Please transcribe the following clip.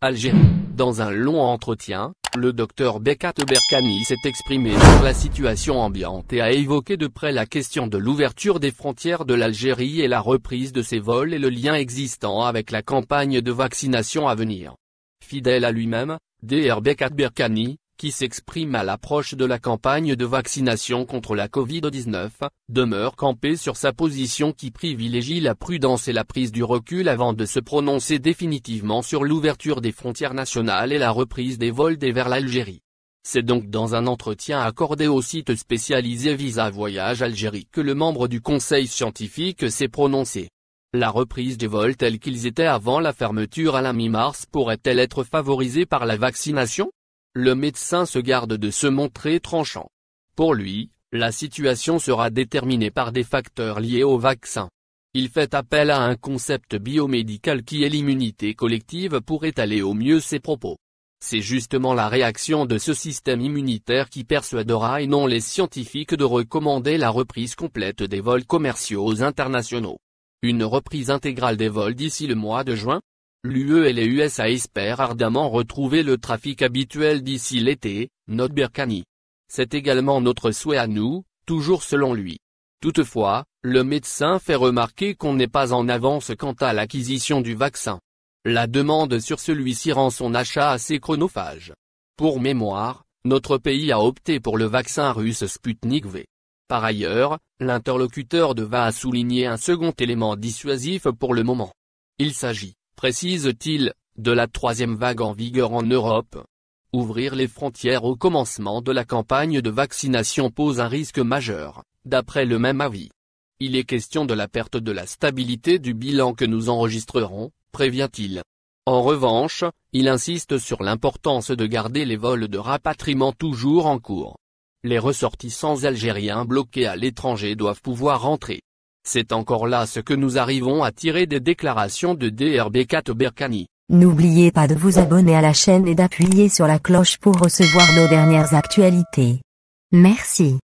Algérie. Dans un long entretien, le docteur Bekat Berkani s'est exprimé sur la situation ambiante et a évoqué de près la question de l'ouverture des frontières de l'Algérie et la reprise de ses vols et le lien existant avec la campagne de vaccination à venir. Fidèle à lui-même, Dr Bekat Berkani, qui s'exprime à l'approche de la campagne de vaccination contre la Covid-19, demeure campé sur sa position qui privilégie la prudence et la prise du recul avant de se prononcer définitivement sur l'ouverture des frontières nationales et la reprise des vols vers l'Algérie. C'est donc dans un entretien accordé au site spécialisé Visa Voyage Algérie que le membre du conseil scientifique s'est prononcé. La reprise des vols tels qu'ils étaient avant la fermeture à la mi-mars pourrait-elle être favorisée par la vaccination ? Le médecin se garde de se montrer tranchant. Pour lui, la situation sera déterminée par des facteurs liés au vaccin. Il fait appel à un concept biomédical qui est l'immunité collective pour étaler au mieux ses propos. C'est justement la réaction de ce système immunitaire qui persuadera et non les scientifiques de recommander la reprise complète des vols commerciaux internationaux. Une reprise intégrale des vols d'ici le mois de juin ? L'UE et les USA espèrent ardemment retrouver le trafic habituel d'ici l'été, note Berkani. C'est également notre souhait à nous, toujours selon lui. Toutefois, le médecin fait remarquer qu'on n'est pas en avance quant à l'acquisition du vaccin. La demande sur celui-ci rend son achat assez chronophage. Pour mémoire, notre pays a opté pour le vaccin russe Sputnik V. Par ailleurs, l'interlocuteur de VA a souligné un second élément dissuasif pour le moment. Il s'agit, précise-t-il, de la troisième vague en vigueur en Europe. Ouvrir les frontières au commencement de la campagne de vaccination pose un risque majeur, d'après le même avis. Il est question de la perte de la stabilité du bilan que nous enregistrerons, prévient-il. En revanche, il insiste sur l'importance de garder les vols de rapatriement toujours en cours. Les ressortissants algériens bloqués à l'étranger doivent pouvoir rentrer. C'est encore là ce que nous arrivons à tirer des déclarations de Dr Bekat Berkani. N'oubliez pas de vous abonner à la chaîne et d'appuyer sur la cloche pour recevoir nos dernières actualités. Merci.